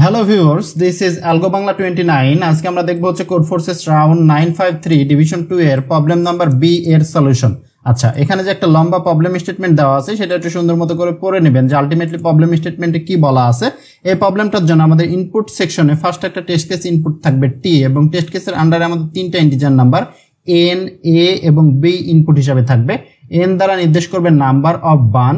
Hello viewers, this is algo Bangla 29। আজকে আমরা দেখব হচ্ছে কোড ফোর্সেস রাউন্ড 953 ডিভিশন 2 এর প্রবলেম নাম্বার বি এর সলিউশন। আচ্ছা, এখানে যে একটা লম্বা প্রবলেম স্টেটমেন্ট দেওয়া আছে সেটা একটু সুন্দর মতো করে পড়ে নেবেন যে আলটিমেটলি প্রবলেম স্টেটমেন্টে কি বলা আছে। এই প্রবলেমটার জন্য আমাদের ইনপুট সেকশনে ফার্স্ট একটা টেস্ট কেস ইনপুট থাকবে টি, এবং টেস্ট কেসের আন্ডারে আমাদের তিনটা ইন্টিজার নাম্বার এন, এ এবং বি ইনপুট হিসাবে থাকবে। এন দ্বারা নির্দেশ করবে নাম্বার অফ বান,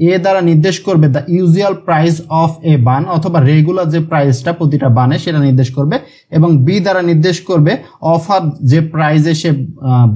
এ দ্বারা নির্দেশ করবে the usual price of a বান অথবা রেগুলার যে প্রাইসটা প্রতিটা বানে সেটা নির্দেশ করবে, এবং বি দ্বারা নির্দেশ করবে অফার যে প্রাইসে সে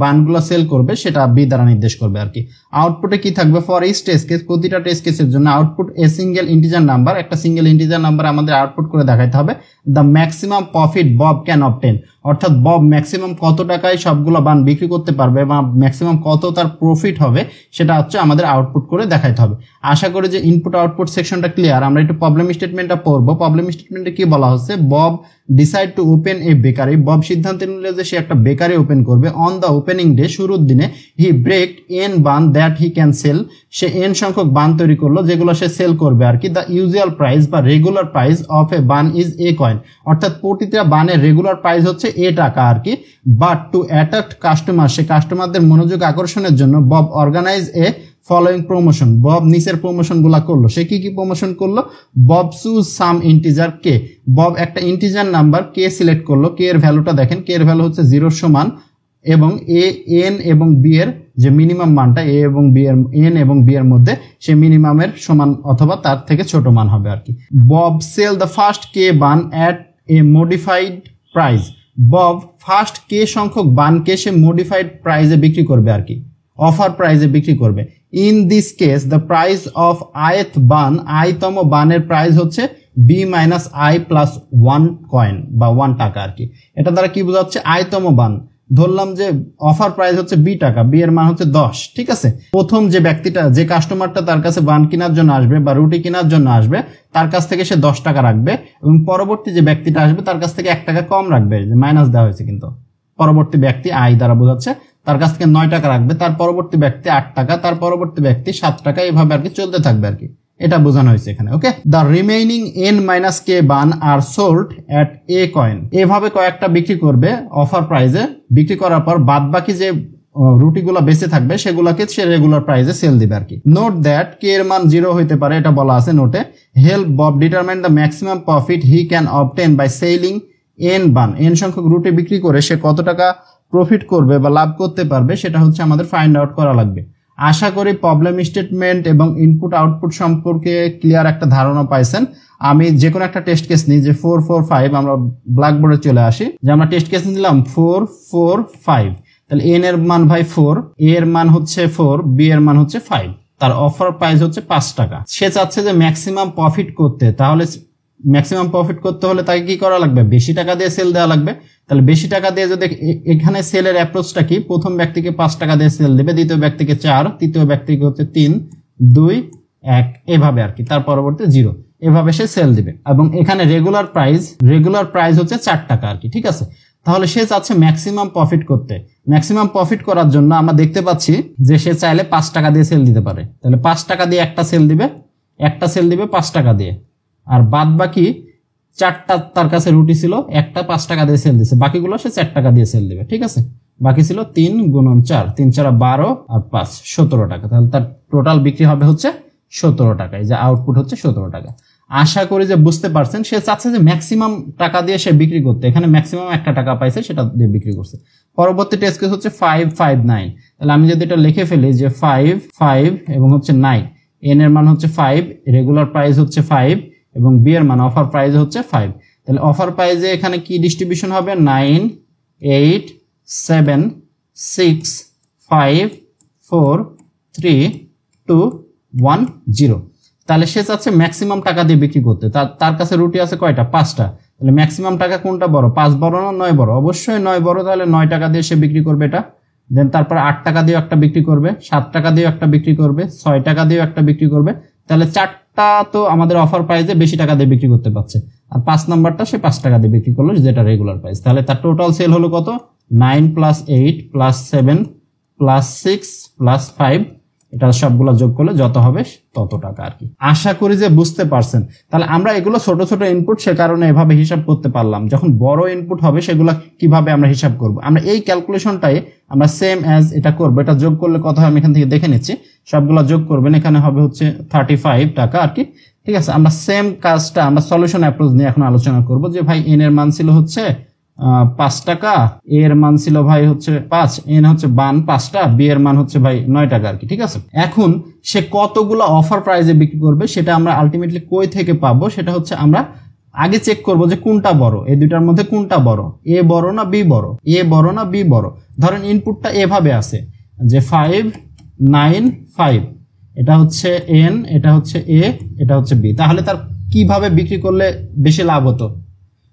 বানগুলো সেল করবে সেটা বি দ্বারা নির্দেশ করবে আর কি। আউটপুটে কি থাকবে? ফর ইচ টেস্ট কেস, প্রতিটা টেস্ট কেসের জন্য output a single integer number, একটা সিঙ্গেল ইন্টিজার নাম্বার আমাদের আউটপুট করে দেখাতে হবে। The maximum profit Bob can obtain, অর্থাৎ বব ম্যাক্সিমাম কত টাকায় সবগুলো বান বিক্রি করতে পারবে বা ম্যাক্সিমাম কত তার প্রফিট হবে সেটা হচ্ছে আমাদের আউটপুট করে দেখাতে হবে। আশা করি যে ইনপুট আউটপুট সেকশনটা ক্লিয়ার। আমরা একটু প্রবলেম স্টেটমেন্টটা পড়বো। প্রবলেম স্টেটমেন্টে কি বলা হচ্ছে? Bob decide to open a bakery, Bob সিদ্ধান্ত নিল যে সে একটা বেকারি ওপেন করবে। অন দ্য ওপেনিং ডে, শুরুর দিনে, he baked N bun that he can sell, সে এন সংখ্যক বান তৈরি করলো যেগুলো সে সেল করবে আর কি। দ্য ইউজুয়াল প্রাইস বা regular price of a bun is a coin, অর্থাৎ প্রতিটা বানের রেগুলার প্রাইস হচ্ছে এ টাকা আর কি। বাট টু অ্যাট্রাক্ট কাস্টমার, সে কাস্টমারদের মনোযোগ আকর্ষণের জন্য বব অর্গানাইজ এ ফলোইং প্রমোশন, বব নিচের প্রমোশন গুলা করলো। সে কি কি প্রমোশন করলো? বব চুজ সাম ইন্টিজার কে, বব একটা ইন্টিজার নাম্বার কে সিলেক্ট করলো। কে এর ভ্যালুটা দেখেন, কে এর ভ্যালু হচ্ছে 0 সমান, এবং এ এন এবং বি এর যে মিনিমাম মানটা এ এবং বি এর এন এবং বি এর মধ্যে সে মিনিমামের সমান অথবা তার থেকে ছোট মান হবে আর কি। Bob sell the first K bun at a modified price, Bob first K সংখ্যক বানকে সে মডিফাইড প্রাইসে বিক্রি করবে আর কি, অফার প্রাইসে বিক্রি করবে। In this case the price of ith bun, আইতম বানের প্রাইস হচ্ছে B minus I plus 1 coin বা 1 টাকা আর কি। এটা দ্বারা কি বোঝাচ্ছে? আইতম বান, ধরলাম যে অফার প্রাইস হচ্ছে বি টাকা, বি এর মান হচ্ছে 10, ঠিক আছে। প্রথম যে ব্যক্তিটা, যে কাস্টমারটা তার কাছে বান কেনার জন্য আসবে বা রুটি কেনার জন্য আসবে, তার কাছ থেকে সে 10 টাকা রাখবে, এবং পরবর্তী যে ব্যক্তিটা আসবে তার কাছ থেকে 1 টাকা কম রাখবে, যে মাইনাস দেওয়া হয়েছে কিন্তু পরবর্তী ব্যক্তি আই দ্বারা বোঝাচ্ছে, তার কাছ থেকে 9 টাকা রাখবে, তার পরবর্তী ব্যক্তি 8 টাকা, তার পরবর্তী ব্যক্তি 7 টাকা, এইভাবে আর কি চলতে থাকবে আর কি। এটা বোঝানো হয়েছে এখানে। Okay, the remaining N minus K bun are sold at a coin, এভাবে কয়েকটা বিক্রি করবে অফার প্রাইসে। বিক্রি করার পর বাদ বাকি যে রুটিগুলো বেঁচে থাকবে সেগুলোকে সে রেগুলার প্রাইসে সেল দিবে আর কি। নোট দ্যাট কে এর মান 0 হইতে পারে, এটা বলা আছে নোটে। Help Bob determine the maximum profit he can obtain by selling N bun, N সংখ্যক রুটি বিক্রি করে সে কত টাকা প্রফিট করবে বা লাভ করতে পারবে সেটা হচ্ছে আমাদের ফাইন্ড আউট করা লাগবে। আশা করি প্রবলেম স্টেটমেন্ট এবং ইনপুট আউটপুট সম্পর্কে ক্লিয়ার একটা ধারণা পাইছেন। আমি যে কোনো একটা টেস্ট কেস নিই, যে 4 4 5, আমরা ব্ল্যাকবোর্ডে চলে আসি, যে আমরা টেস্ট কেস নিলাম 4 4 5, তাহলে এন এর মান ভাই 4, এ এর মান হচ্ছে 4, বি এর মান হচ্ছে 5, তার অফার প্রাইস হচ্ছে 5 টাকা। সে চাচ্ছে যে ম্যাক্সিমাম প্রফিট করতে, তাহলে ম্যাক্সিমাম প্রফিট করতে হলে তাকে কি করা লাগবে? বেশি টাকা দিয়ে সেল দেওয়া লাগবে। তাহলে বেশি টাকা দিয়ে যদি, এখানে সেলের অ্যাপ্রোচটা কি? প্রথম ব্যক্তিকে 5 টাকা দিয়ে সেল দেবে, দ্বিতীয় ব্যক্তিকে 4, তৃতীয় ব্যক্তিকে হচ্ছে 3 2 1, এভাবে আর কি, তার পরবর্তী 0, এভাবে সে সেল দিবে। এবং এখানে রেগুলার প্রাইস হচ্ছে 4 টাকা আর কি, ঠিক আছে। তাহলে সে চাচ্ছে ম্যাক্সিমাম প্রফিট করতে। ম্যাক্সিমাম প্রফিট করার জন্য আমরা দেখতে পাচ্ছি যে সে চাইলে 5 টাকা দিয়ে সেল দিতে পারে। তাহলে 5 টাকা দিয়ে একটা সেল দিবে 5 টাকা দিয়ে, আর বাদ বাকি 4টা তার কাছে রুটি ছিল, একটা 5 টাকা দিয়ে সেল দিছে, বাকিগুলো সে 4 টাকা দিয়ে সেল দিবে, ঠিক আছে। বাকি ছিল 3 গুণন 4, 3 4 12 আর 5 17 টাকা। তাহলে তার টোটাল বিক্রি হবে হচ্ছে 17 টাকা, এই যে আউটপুট হচ্ছে 17 টাকা। আশা করি যে বুঝতে পারছেন। সে চাচ্ছে যে ম্যাক্সিমাম টাকা দিয়ে সে বিক্রি করতে, এখানে ম্যাক্সিমাম 1 টাকা পাইছে সেটা দিয়ে বিক্রি করছে। পরবর্তী টেস্ট কেস হচ্ছে 5 5 9, তাহলে আমি যদি এটা লিখে ফেলি যে 5 5 এবং হচ্ছে 9, এন এর মান হচ্ছে 5, রেগুলার প্রাইস হচ্ছে 5, এবং বি এর মান অফার প্রাইস হচ্ছে 5। তাহলে অফার প্রাইসে এখানে কি ডিস্ট্রিবিউশন হবে? 9 8 7 6 5 4 3 2 1 0। তাহলে সে চাচ্ছে ম্যাক্সিমাম টাকা দিয়ে বিক্রি করতে। তার কাছে রুটি আছে কয়টা? 5টা। তাহলে ম্যাক্সিমাম টাকা কোনটা বড়? 5 বড় না 9 বড়? অবশ্যই 9 বড়। তাহলে 9 টাকা দিয়ে সে বিক্রি করবে এটা। দেন তারপর 8 টাকা দিয়ে একটা বিক্রি করবে, 7 টাকা দিয়ে একটা বিক্রি করবে, 6 টাকা দিয়ে একটা বিক্রি করবে। তাহলে 4টা তো আমাদের অফার প্রাইসে বেশি টাকা দিয়ে বিক্রি করতে পারছে, আর 5 নাম্বারটা সে 5 টাকা দিয়ে বিক্রি করলো, যেটা রেগুলার প্রাইস। তাহলে তার টোটাল সেল হলো কত? 9 প্লাস 8 প্লাস 7 প্লাস 6 প্লাস 5, এটা সবগুলো যোগ করলে যত হবে তত টাকা আর কি। আশা করি যে বুঝতে পারছেন। তাহলে আমরা এগুলো ছোট ছোট ইনপুট, সে কারণে এভাবে হিসাব করতে পারলাম। যখন বড় ইনপুট হবে সেগুলো কিভাবে আমরা হিসাব করব, আমরা এই ক্যালকুলেশনটাই আমরা সেম অ্যাজ এটা করবো। এটা যোগ করলে কত হয় আমি এখান থেকে দেখে নিচ্ছি, সবগুলো যোগ করবেন, এখানে হবে হচ্ছে 35 টাকা আর কি। ঠিক আছে, আমরা সেম কাজটা আমরা সলিউশন অ্যাপ্রোচ নিয়ে এখন আলোচনা করব যে ভাই এন এর মান ছিল হচ্ছে 5 টাকা, এ এর মান ছিল ভাই হচ্ছে 5, এন হচ্ছে 5টা, বি এর মান হচ্ছে ভাই 9 টাকা আর কি। ঠিক আছে, এখন সে কতগুলো অফার প্রাইসে বিক্রি করবে সেটা আমরা আলটিমেটলি কই থেকে পাবো, সেটা হচ্ছে আমরা আগে চেক করব যে কোনটা বড়, এই দুইটার মধ্যে কোনটা বড়, এ বড় না বি বড়, এ বড় না বি বড়। ধরেন ইনপুটটা এভাবে আছে যে 5 9 5, এটা হচ্ছে এন, এটা হচ্ছে এ, এটা হচ্ছে বি। তাহলে তার কিভাবে বিক্রি করলে বেশি লাভ হতো?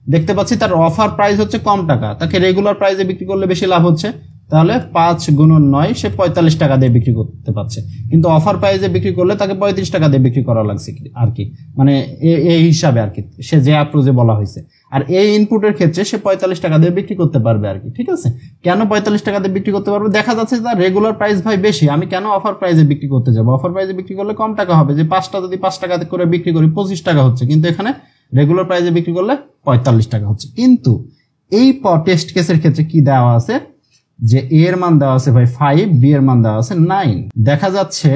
দেখতে পাচ্ছি তার অফার প্রাইস হচ্ছে কম টাকা, তাকে রেগুলার প্রাইসে বিক্রি করলে বেশি লাভ হচ্ছে। তাহলে 5 গুণন 9, সে 45 টাকা দিয়ে বিক্রি করতে পারছে। কিন্তু অফার প্রাইসে বিক্রি করলে তাকে 35 টাকা দিয়ে বিক্রি করা লাগছে আর কি, মানে এই হিসাবে আর কি, সে যে অ্যাপ্রোচে বলা হয়েছে। আর এই ইনপুটের ক্ষেত্রে সে 45 টাকা দিয়ে বিক্রি করতে পারবে আর কি। ঠিক আছে, কেন 45 টাকা দিয়ে বিক্রি করতে পারবে? দেখা যাচ্ছে তার রেগুলার প্রাইস ভাই বেশি, আমি কেন অফার প্রাইসে বিক্রি করতে যাবো? অফার প্রাইসে বিক্রি করলে কম টাকা হবে, যে 5টা যদি 5 টাকা করে বিক্রি করি 25 টাকা হচ্ছে, কিন্তু এখানে রেগুলার প্রাইসে বিক্রি করলে 45 টাকা হচ্ছে। কিন্তু এই টেস্ট কেসের ক্ষেত্রে কি দেওয়া আছে, যে এ এর মান দেওয়া আছে ভাই 5, বি এর মান দেওয়া আছে 9। দেখা যাচ্ছে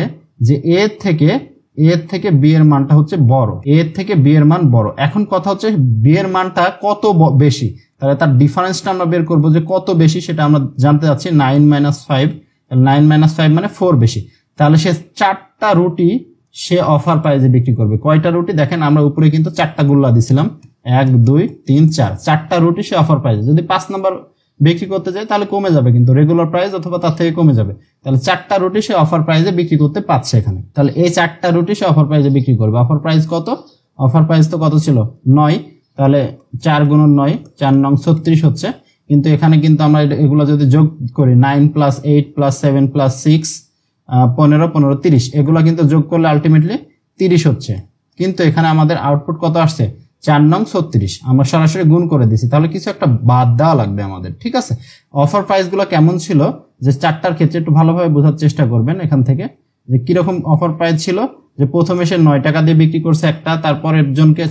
যে এ থেকে বি এর মানটা হচ্ছে বড়, এ থেকে বি এর মান বড়। এখন কথা হচ্ছে বি এর মানটা কত বেশি, তাহলে তার ডিফারেন্সটা আমরা বের করবো যে কত বেশি, সেটা আমরা জানতে যাচ্ছি। 9 - 5, 9 - 5 মানে 4 বেশি। তাহলে সে 4টা রুটি সে অফার প্রাইসে বিক্রি করবে। কয়টা রুটি? দেখেন আমরা উপরে কিন্তু 4টা গুল্লা দিছিলাম, 1 2 3 4, 4টা রুটি সে অফার প্রাইসে। যদি 5 নাম্বার বিক্রি করতে যায় তাহলে কমে যাবে, কিন্তু রেগুলার প্রাইস অথবা তার থেকে কমে যাবে। তাহলে 4টা রুটি সে অফার প্রাইসে বিক্রি করতে পারছে এখানে। তাহলে এই 4টা রুটি সে অফার প্রাইসে বিক্রি করবে। অফার প্রাইস কত? অফার প্রাইস তো কত ছিল? 9। তাহলে 4 গুণন 9, 4 নং 36 হচ্ছে। কিন্তু এখানে কিন্তু আমরা এগুলো যদি যোগ করি, 9 + 8 + 7 + 6 15 15 30, এগুলো কিন্তু যোগ করলে আলটিমেটলি 30 হচ্ছে। কিন্তু এখানে আমাদের আউটপুট কত আসছে? 4 নং 36। আমরা সরাসরি গুণ করে দিছি, তাহলে কিছু একটা বাদ দেওয়া লাগবে আমাদের। ঠিক আছে, অফার প্রাইস গুলো কেমন ছিল যে 4টার ক্ষেত্রে একটু ভালোভাবে বোঝার চেষ্টা করবেন এখান থেকে, যে কিরকম অফার প্রাইস ছিল। যে প্রথমে সে 9 টাকা দিয়ে বিক্রি করছে একটা, তারপরের জনকে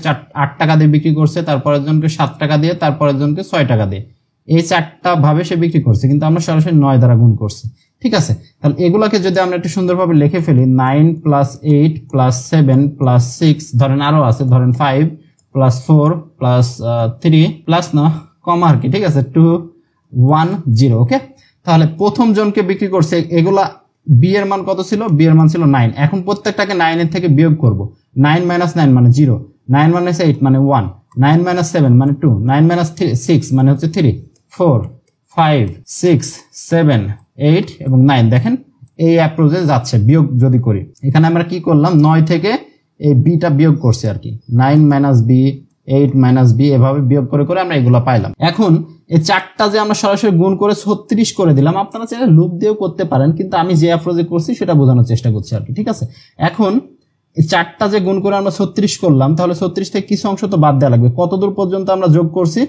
8 টাকা দিয়ে বিক্রি করছে, তারপরের জনকে 7 টাকা দিয়ে, তারপরের জনকে 6 টাকা দিয়ে। এই 4টা ভাবে সে বিক্রি করছে, কিন্তু আমরা সরাসরি 9 দ্বারা গুণ করছি। ঠিক আছে, তাহলে এগুলোকে যদি আমরা একটু সুন্দরভাবে লিখে ফেলি, 9 + 8 + 7 + 6, ধরেন আরো আছে, ধরেন 5 + 4 + 3 প্লাস না কমা আর কি। ঠিক আছে, 2 1 0। ওকে, তাহলে প্রথম জনকে বিক্রি করছে, এগুলা বি এর মান কত ছিল? বি এর মান ছিল 9। এখন প্রত্যেকটাকে 9 এর থেকে বিয়োগ করব। 9 - 9 মানে 0, 9 - 8 মানে 1, 9 - 7 মানে 2, 9 - 6 মানে হচ্ছে 3, 4 5 6 7 8 এবং 9। দেখেন এই অ্যাপ্রোচে যাচ্ছে বিয়োগ যদি করি। এখানে আমরা কি করলাম? 9 থেকে এই বিটা বিয়োগ করছি আর কি, 9 - b 8 - b, এভাবে বিয়োগ করে করে আমরা এগুলো পাইলাম। এখন এই 4টা যে আমরা সরাসরি গুণ করে 36 করে দিলাম, আপনারা চাইলে লুপ দিয়েও করতে পারেন, কিন্তু আমি যে অ্যাপ্রোচে করছি সেটা বোঝানোর চেষ্টা করছি আর কি। ঠিক আছে, এখন এই 4টা যে গুণ করে আমরা 36 করলাম, তাহলে 36 থেকে কিছু অংশ তো বাদ দেওয়া লাগবে। কতদূর পর্যন্ত আমরা যোগ করছি?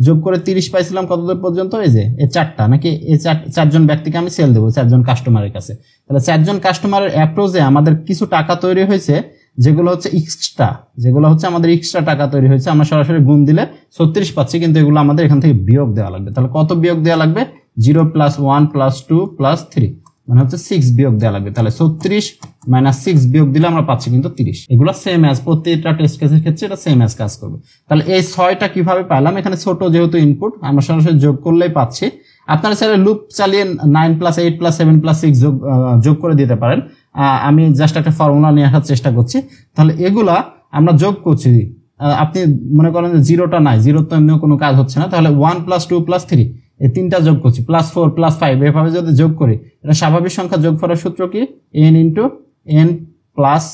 যোগ করে 30 পাইছিলাম কতদূর পর্যন্ত? এই যে এই 4টা, নাকি এই 4জন ব্যক্তিকে আমি সেল দেবো, 4জন কাস্টমারের কাছে। তাহলে 4জন কাস্টমারের অ্যাপ্রোচে আমাদের কিছু টাকা তৈরি হয়েছে, যেগুলো হচ্ছে এক্সট্রা, যেগুলো হচ্ছে আমাদের এক্সট্রা টাকা তৈরি হয়েছে। আমরা সরাসরি গুণ দিলে 36 পাচ্ছি, কিন্তু এগুলো আমাদের এখান থেকে বিয়োগ দেওয়া লাগবে। তাহলে কত বিয়োগ দেওয়া লাগবে? 0 + 1 + 2 + 3, মানে হচ্ছে 6 বিয়োগ দেওয়া লাগবে। তাহলে 36 - 6 বিয়োগ দিলে আমরা পাচ্ছি কিন্তু 30। এগুলো সেম অ্যাজ প্রত্যেকটা টেস্ট কেসের ক্ষেত্রে এটা সেম অ্যাজ কাজ করবে। তাহলে এই 6টা কিভাবে পেলাম? এখানে ছোট যেহেতু ইনপুট, আমরা সরাসরি যোগ করলেই পাচ্ছি। আপনারা চাইলে লুপ চালিয়ে 9 + 8 + 7 + 6 যোগ করে দিতে পারেন। আমি জাস্ট একটা ফর্মুলা নিয়ে আসার চেষ্টা করছি। তাহলে এগুলা আমরা যোগ করছি, আপনি মনে করেন যে 0টা নাই, 0 তো এমনিও কোনো কাজ হচ্ছে না, তাহলে 1 + 2 + 3, এই 3টা যোগ করছি, +4 + 5, এভাবে যদি যোগ করি, এটা স্বাভাবিক সংখ্যা যোগ করার সূত্র কি? n × n +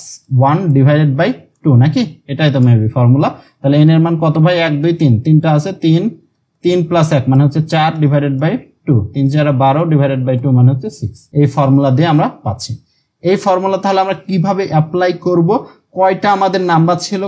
1 / 2, নাকি? এটাই তো মেবি ফর্মুলা। তাহলে n এর মান কত ভাই? 1 2 3, 3টা আছে, 3 3 + 1 মানে হচ্ছে 4 / 2, 3 4 12 / 2 মানে হচ্ছে 6। এই ফর্মুলা দিয়ে আমরা পাচ্ছি। এই ফর্মুলা তাহলে আমরা কিভাবে অ্যাপ্লাই করব? কয়টা আমাদের নাম্বার ছিল,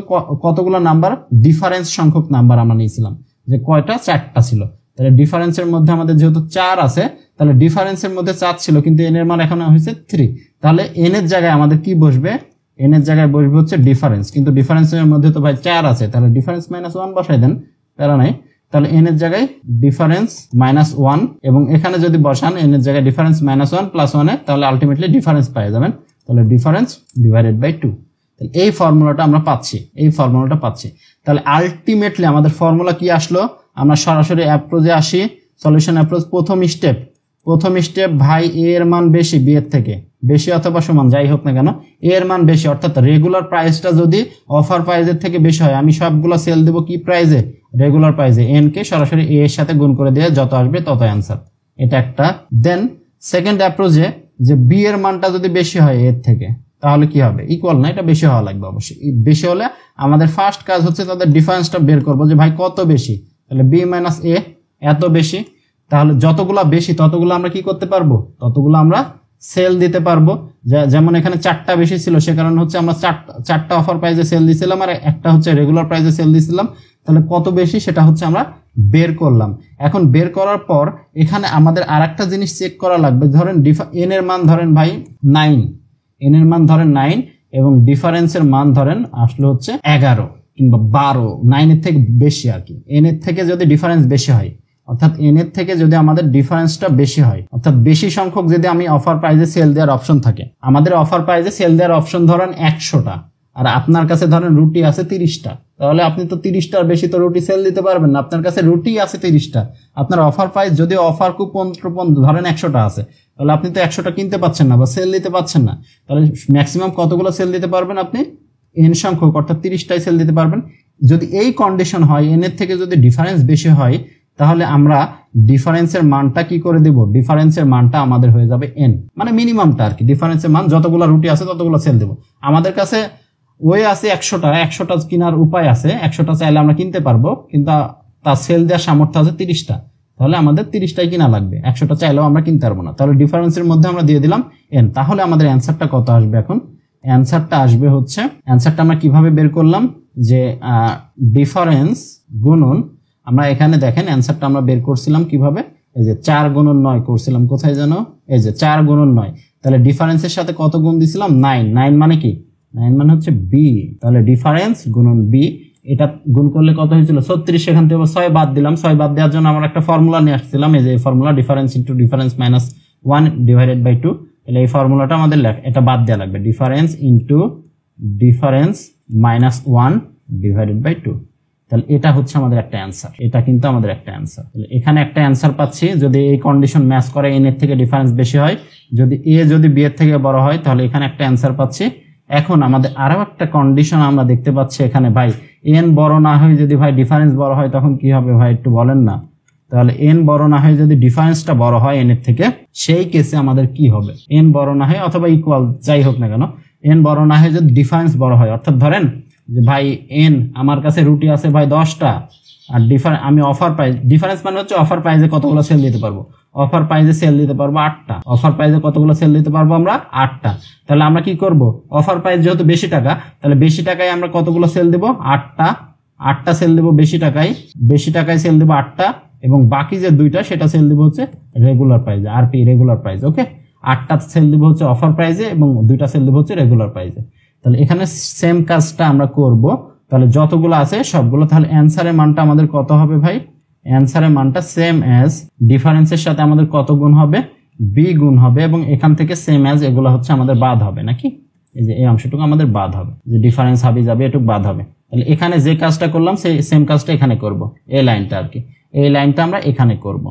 কতগুলো নাম্বার, ডিফারেন্স সংখ্যক নাম্বার আমরা নিয়েছিলাম, যে কয়টা? 4টা ছিল। তাহলে ডিফারেন্সের মধ্যে আমাদের যেহেতু 4 আছে, তাহলে ডিফারেন্সের মধ্যে 4 ছিল, কিন্তু n এর মান এখন হয়েছে 3। তাহলে n এর জায়গায় আমাদের কি বসবে? এন এর জায়গায় বসবে হচ্ছে ডিফারেন্স, কিন্তু ডিফারেন্সের মধ্যে তো ভাই 4 আছে, তাহলে ডিফারেন্স -1 বসাই দেন, প্যারা নাই। তাহলে এন এর জায়গায় ডিফারেন্স -1 এবং এখানে যদি বসান এন এর জায়গায় ডিফারেন্স -1 + 1 তাহলে আলটিমেটলি ডিফারেন্স পেয়ে যাবেন। তাহলে ডিফারেন্স ডিভাইডেড বাই 2। তাহলে এই ফর্মুলাটা আমরা পাচ্ছি, এই ফর্মুলাটা পাচ্ছি। তাহলে আলটিমেটলি আমাদের ফর্মুলা কি আসলো, আমরা সরাসরি অ্যাপ্রোচে আসি, সলিউশন অ্যাপ্রোচ। প্রথম স্টেপ ভাই এ এর মান বেশি বি এর থেকে, বেশি অথবা সমান যাই হোক না কেন, এ এর মান বেশি, অর্থাৎ রেগুলার প্রাইসটা যদি অফার প্রাইসের থেকে বেশি হয়, আমি সবগুলো সেল দেবো কি প্রাইসে, রেগুলার প্রাইসে। এন কে সরাসরি এ এর সাথে গুণ করে দিয়ে যত আসবে তত অ্যান্সার, এটা একটা। দেন সেকেন্ড অ্যাপ্রোচে যে বি এর মানটা যদি বেশি হয় এর থেকে, তাহলে কি হবে, ইকুয়াল না, এটা বেশি হওয়া লাগবে অবশ্যই। বেশি হলে আমাদের ফার্স্ট কাজ হচ্ছে তাদের ডিফারেন্সটা বের করবো যে ভাই কত বেশি, তাহলে বি মাইনাস এ এত বেশি, তাহলে যতগুলো বেশি ততগুলো আমরা কি করতে পারবো, ততগুলো আমরা সেল দিতে পারবো। যেমন এখানে 4টা বেশি ছিল, সে কারণে হচ্ছে আমরা 4টা অফার প্রাইসে সেল দিয়েছিলাম আর একটা হচ্ছে রেগুলার প্রাইসে সেল দিয়েছিলাম। তাহলে কত বেশি সেটা হচ্ছে আমরা বের করলাম। এখন বের করার পর এখানে আমাদের আর একটা জিনিস চেক করা লাগবে, ধরেন এন এর মান ধরেন ভাই 9, এন এর মান ধরেন 9 এবং ডিফারেন্সের মান ধরেন আসলে হচ্ছে 11 কিংবা 12, 9 এর থেকে বেশি আর কি। এন এর থেকে যদি ডিফারেন্স বেশি হয়, অর্থাৎ এন এর থেকে যদি আমাদের ডিফারেন্সটা বেশি হয়, অর্থাৎ বেশি সংখ্যক যদি আমি অফার প্রাইসে সেল দেওয়ার অপশন থাকে, আমাদের অফার প্রাইসে সেল দেওয়ার অপশন ধরেন 100টা আর আপনার কাছে ধরেন রুটি আছে 30টা, তাহলে আপনি তো 30টার বেশি তো রুটি সেল দিতে পারবেন না। আপনার কাছে রুটি আছে 30টা, আপনার অফার প্রাইস যদি অফার কুপন ধরেন 100টা আছে, তাহলে আপনি তো 100টা কিনতে পাচ্ছেন না বা সেল দিতে পাচ্ছেন না। তাহলে ম্যাক্সিমাম কতগুলো সেল দিতে পারবেন আপনি, এন সংখ্যক অর্থাৎ 30টাই সেল দিতে পারবেন। যদি এই কন্ডিশন হয়, এন এর থেকে যদি ডিফারেন্স বেশি হয়, তাহলে আমরা ডিফারেন্সের মানটা কি করে দেব, ডিফারেন্সের মানটা আমাদের হয়ে যাবে এন, মানে মিনিমামটা আর কি। ডিফারেন্সের মান যতগুলো রুটি আছে ততগুলো সেল দেব। আমাদের কাছে ওই আছে 100টা কেনার উপায় আছে, 100টা চাইলে আমরা কিনতে পারবো, কিন্তু তার সেল দেওয়ার সামর্থ্য আছে 30টা, তাহলে আমাদের 30টাই কিনা লাগবে, 100টা চাইলেও আমরা কিনতে পারবো না। তাহলে ডিফারেন্সের মধ্যে আমরা দিয়ে দিলাম এন। তাহলে আমাদের অ্যান্সারটা কত আসবে, এখন অ্যান্সারটা আসবে হচ্ছে, অ্যান্সারটা আমরা কিভাবে বের করলাম যে ডিফারেন্স গুণন, আমরা এখানে দেখেন অ্যান্সারটা আমরা বের করছিলাম কিভাবে, এই যে 4 গুণন 9 করছিলাম, কোথায় যেন, এই যে 4 গুণন 9, তাহলে ডিফারেন্সের সাথে কত গুণ দিছিলাম 9, 9 মানে কি, 9 মানে হচ্ছে বি, তাহলে ডিফারেন্স গুণন বি, এটা গুণ করলে কত হয়েছিল 36, সেখান থেকে 6 বাদ দিলাম। 6 বাদ দেওয়ার জন্য আমরা একটা ফর্মুলা নিয়ে আসছিলাম, এই যে formula difference into difference minus 1 divided by 2, তাহলে এই ফর্মুলাটা আমাদের এটা বাদ দেওয়া লাগবে, difference into difference minus 1 divided by 2, তাহলে এটা হচ্ছে আমাদের একটা অ্যান্সার, এটা কিন্তু আমাদের একটা অ্যান্সার। তাহলে এখানে একটা অ্যান্সার পাচ্ছি, যদি এই কন্ডিশন ম্যাচ করে, এন এর থেকে ডিফারেন্স বেশি হয়, যদি এ যদি বি এর থেকে বড় হয়, তাহলে এখানে একটা অ্যান্সার পাচ্ছি। এখন আমাদের আরো একটা কন্ডিশন আমরা দেখতে পাচ্ছি এখানে, ভাই এন বড় না হয় যদি ভাই ডিফারেন্স বড় হয় তখন কি হবে ভাই একটু বলেন না। তাহলে এন বড় না হয় যদি ডিফারেন্সটা বড় হয় এন এর থেকে, সেই কেসে আমাদের কি হবে, এন বড় না হয় অথবা ইকুয়াল যাই হোক না কেন, এন বড় না হয় যদি ডিফারেন্স বড় হয়, অর্থাৎ ধরেন যে ভাই এন আমার কাছে রুটি আছে ভাই 10টা আর আমি অফার প্রাইস, ডিফারেন্স মানে হচ্ছে অফার প্রাইসে কতগুলো সেল দিতে পারবো, অফার প্রাইসে সেল দিতে পারবো 8টা, অফার প্রাইসে কতগুলো সেল দিতে পারবো আমরা 8টা। তাহলে আমরা কি করব, অফার প্রাইস যেহেতু বেশি টাকা, তাহলে বেশি টাকায় আমরা কতগুলো সেল দেবো 8টা সেল দেবো বেশি টাকায় সেল দেবো 8টা, এবং বাকি যে 2টা সেটা সেল দেবো হচ্ছে রেগুলার প্রাইসে, আরপি রেগুলার প্রাইস। ওকে, 8টা সেল দেবো হচ্ছে অফার প্রাইসে এবং 2টা সেল দেবো হচ্ছে রেগুলার প্রাইসে। তাহলে এখানে সেম কাজটা আমরা করব, তাহলে যতগুলো আছে সবগুলো, তাহলে অ্যান্সারের মানটা আমাদের কত হবে ভাই, অ্যান্সারের মানটা সেম অ্যাজ ডিফারেন্সের সাথে আমাদের কত গুণ হবে, বি গুণ হবে, এবং এখান থেকে সেম অ্যাজ এগুলো হচ্ছে আমাদের বাদ হবে নাকি, এই যে এই অংশটুকু আমাদের বাদ হবে, যে ডিফারেন্স হাবি যাবে এটুকু বাদ হবে। তাহলে এখানে যে কাজটা করলাম সেই সেম কাজটা এখানে করব, এই লাইনটা আর কি, এই লাইনটা আমরা এখানে করব।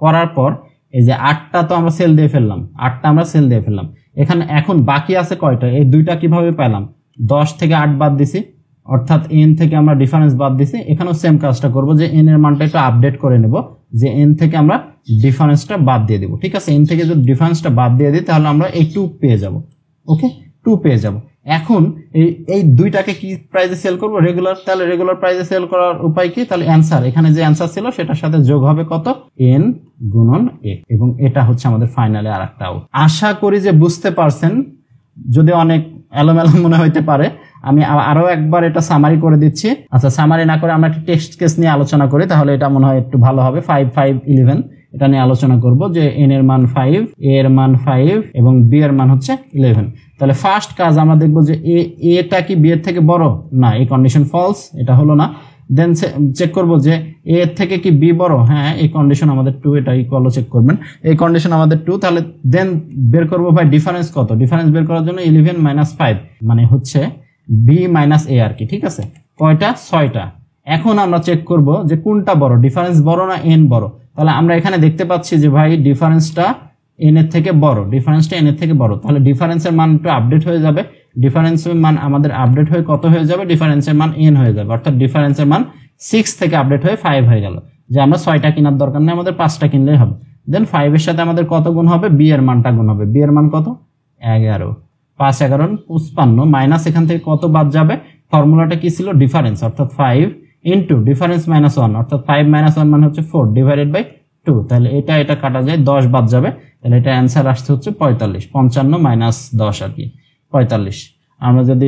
করার পর এই যে 8টা তো আমরা সেল দিয়ে ফেললাম, 8টা আমরা সেল দিয়ে ফেললাম, এখানে এখন বাকি আছে কয়টা, এই 2টা কিভাবে পেলাম, 10 থেকে 8 বাদ দিছি, অর্থাৎ এন থেকে আমরা ডিফারেন্স বাদ দিছি। এখানেও সেম কাজটা করব, যে এন এর মানটা একটু আপডেট করে নেব, যে এন থেকে আমরা ডিফারেন্সটা বাদ দিয়ে দেব। ঠিক আছে, এন থেকে যদি ডিফারেন্সটা বাদ দিয়ে দিই তাহলে আমরা এই 2 পেয়ে যাব। ওকে, 2 পেয়ে যাব। এখন এই 2টাকে কি প্রাইসে সেল করব, রেগুলার, তাহলে রেগুলার প্রাইসে সেল করার উপায় কি, তাহলে অ্যান্সার, এখানে যে অ্যান্সার ছিল সেটার সাথে যোগ হবে কত, এন গুণন এ, এবং এটা হচ্ছে আমাদের ফাইনালে আরেকটা আউট। আশা করি যে বুঝতে পারছেন, যদি অনেক এলোমেলো মনে হইতে পারে, আমি আরো একবার এটা সামারি করে দিচ্ছি। আচ্ছা, সামারি না করে আমরা একটা টেক্সট কেস নিয়ে আলোচনা করি, তাহলে এটা মনে হয় একটু ভালো হবে। 5 5 11 এটা নিয়ে আলোচনা করব যে n এর মান 5, a এর মান 5 এবং b এর মান হচ্ছে 11। তাহলে ফার্স্ট কাজ আমরা দেখব যে এটা কি b এর থেকে বড়, না, এই কন্ডিশন ফলস, এটা হলো না। দেন চেক করব যে a এর থেকে কি b বড়, হ্যাঁ, এই কন্ডিশন আমাদের 2, এটা ইকুয়ালও চেক করবেন, এই কন্ডিশন আমাদের 2। তাহলে দেন বের করব ভাই ডিফারেন্স কত। ডিফারেন্স বের করার জন্য 11 - 5 মানে হচ্ছে b - a আর কি, ঠিক আছে। কয়টা? 6টা। এখন আমরা চেক করব যে কোনটা বড়, ডিফারেন্স বড় না n বড়। তাহলে আমরা এখানে দেখতে পাচ্ছি যে ভাই ডিফারেন্সটা n এর থেকে বড়, ডিফারেন্সটা n এর থেকে বড়। তাহলে ডিফারেন্সের মান একটু আপডেট হয়ে যাবে। ডিফারেন্সের মান আমাদের আপডেট হয়ে কত হয়ে যাবে? ডিফারেন্সের মান n হয়ে যাবে, অর্থাৎ ডিফারেন্সের মান 6 থেকে আপডেট হয়ে 5 হয়ে গেল। যে আমরা 6টা কেনার দরকার নেই, আমাদের 5টা কিনলেই হবে। দেন 5 এর সাথে আমাদের কত গুণ হবে? b এর মানটা গুণ হবে। b এর মান কত? 11। 5 11 55 মাইনাস এখান থেকে কত বাদ যাবে? ফর্মুলাটা কি ছিল? ডিফারেন্স, অর্থাৎ 5 ইন্টু ডিফারেন্স -1, অর্থাৎ 5 - 1 মানে হচ্ছে 4 ডিভাইডেড বাই 2। তাহলে এটা কাটা যায়, 10 বাদ যাবে। তাহলে এটা অ্যান্সার আসছে হচ্ছে 45। 55 - 10 আর কি 45। আমরা যদি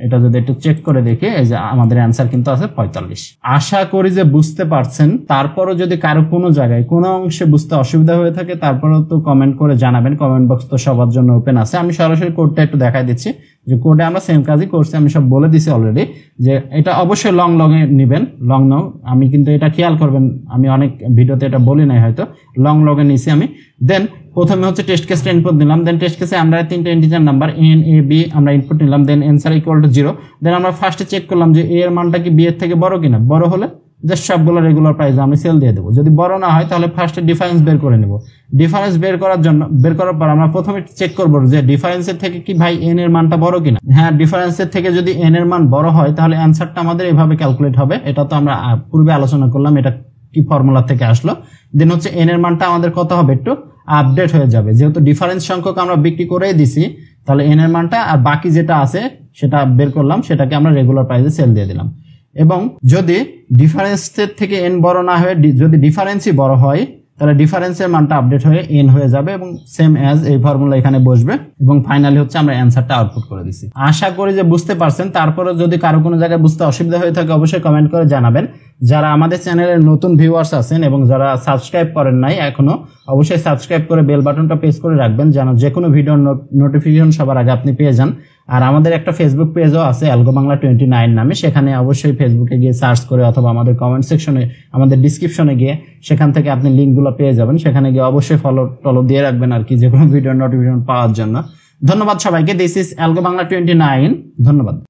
এটা যদি একটু চেক করে দেখি, এই যে আমাদের অ্যান্সার কিন্তু আছে 45। আশা করি যে বুঝতে পারছেন। তারপরও যদি কারো কোনো জায়গায় কোনো অংশে বুঝতে অসুবিধা হয়ে থাকে, তারপরেও তো কমেন্ট করে জানাবেন। কমেন্ট বক্স তো সবার জন্য ওপেন আছে। আমি সরাসরি কোডটা একটু দেখাই দিচ্ছি, যে কোডে আমরা সেম কাজই করছি, আমি সব বলে দিছি অলরেডি। যে এটা অবশ্যই লং এ নেবেন, লং নাও। আমি কিন্তু এটা খেয়াল করবেন, আমি অনেক ভিডিওতে এটা বলি নাই হয়তো, লং এ নিছি আমি। দেন প্রথমে হচ্ছে টেস্ট কেসটা ইনপুট দিলাম। দেন টেস্ট কেসে আমরা 3টা integer number n a b আমরা ইনপুট নিলাম। দেন অ্যান্সার ইকুয়াল টু 0। দেন আমরা ফার্স্টে চেক করলাম যে a এর মানটা কি b এর থেকে বড় কিনা। বড় হলে জাস্ট সবগুলো রেগুলার প্রাইসে আমি সেল দিয়ে দেবো। যদি বড় না হয় তাহলে ফার্স্টে ডিফারেন্স বের করে নেব। ডিফারেন্স বের করার পর আমরা প্রথমে চেক করব যে ডিফারেন্সের থেকে কি ভাই n এর মানটা বড় কিনা। হ্যাঁ, ডিফারেন্সের থেকে যদি n এর মান বড় হয় তাহলে অ্যান্সারটা আমাদের এভাবে ক্যালকুলেট হবে। এটা তো আমরা পূর্বে আলোচনা করলাম, এটা কি ফর্মুলা থেকে আসলো। দেন হচ্ছে n এর মানটা আমাদের কত হবে? একটু আপডেট হয়ে যাবে, যেহেতু ডিফারেন্স সংখ্যক আমরা বিক্রি করেই দিছি। তাহলে n এর মানটা আর বাকি যেটা আছে সেটা বের করলাম, সেটাকে আমরা রেগুলার প্রাইসে সেল দিয়ে দিলাম। এবং যদি ডিফারেন্সের থেকে n বড় না হয়ে যদি ডিফারেন্সই বড় হয়, তাহলে ডিফারেন্সের মানটা আপডেট হয়ে n হয়ে যাবে এবং সেম অ্যাজ এই ফর্মুলা এখানে বসবে। এবং ফাইনালি হচ্ছে আমরা অ্যান্সারটা আউটপুট করে দিছি। আশা করি যে বুঝতে পারছেন। তারপরে যদি কারো কোনো জায়গায় বুঝতে অসুবিধা হয়ে থাকে অবশ্যই কমেন্ট করে জানাবেন। যারা আমাদের চ্যানেলের নতুন ভিউয়ার্স আছেন এবং যারা সাবস্ক্রাইব করেন নাই এখনো, অবশ্যই সাবস্ক্রাইব করে বেল বাটনটা প্রেস করে রাখবেন, যেন যে কোনো ভিডিওর নোটিফিকেশন সবার আগে আপনি পেয়ে যান। আর আমাদের একটা ফেসবুক পেজও আছে অ্যালগো বাংলা 29 নামে, সেখানে অবশ্যই ফেসবুকে গিয়ে সার্চ করে অথবা আমাদের কমেন্ট সেকশনে, আমাদের ডিসক্রিপশনে গিয়ে সেখান থেকে আপনি লিঙ্কগুলো পেয়ে যাবেন। সেখানে গিয়ে অবশ্যই ফলো দিয়ে রাখবেন আর কি, যে কোনো ভিডিওর নোটিফিকেশন পাওয়ার জন্য। ধন্যবাদ সবাইকে। This is algo Bangla 29। ধন্যবাদ।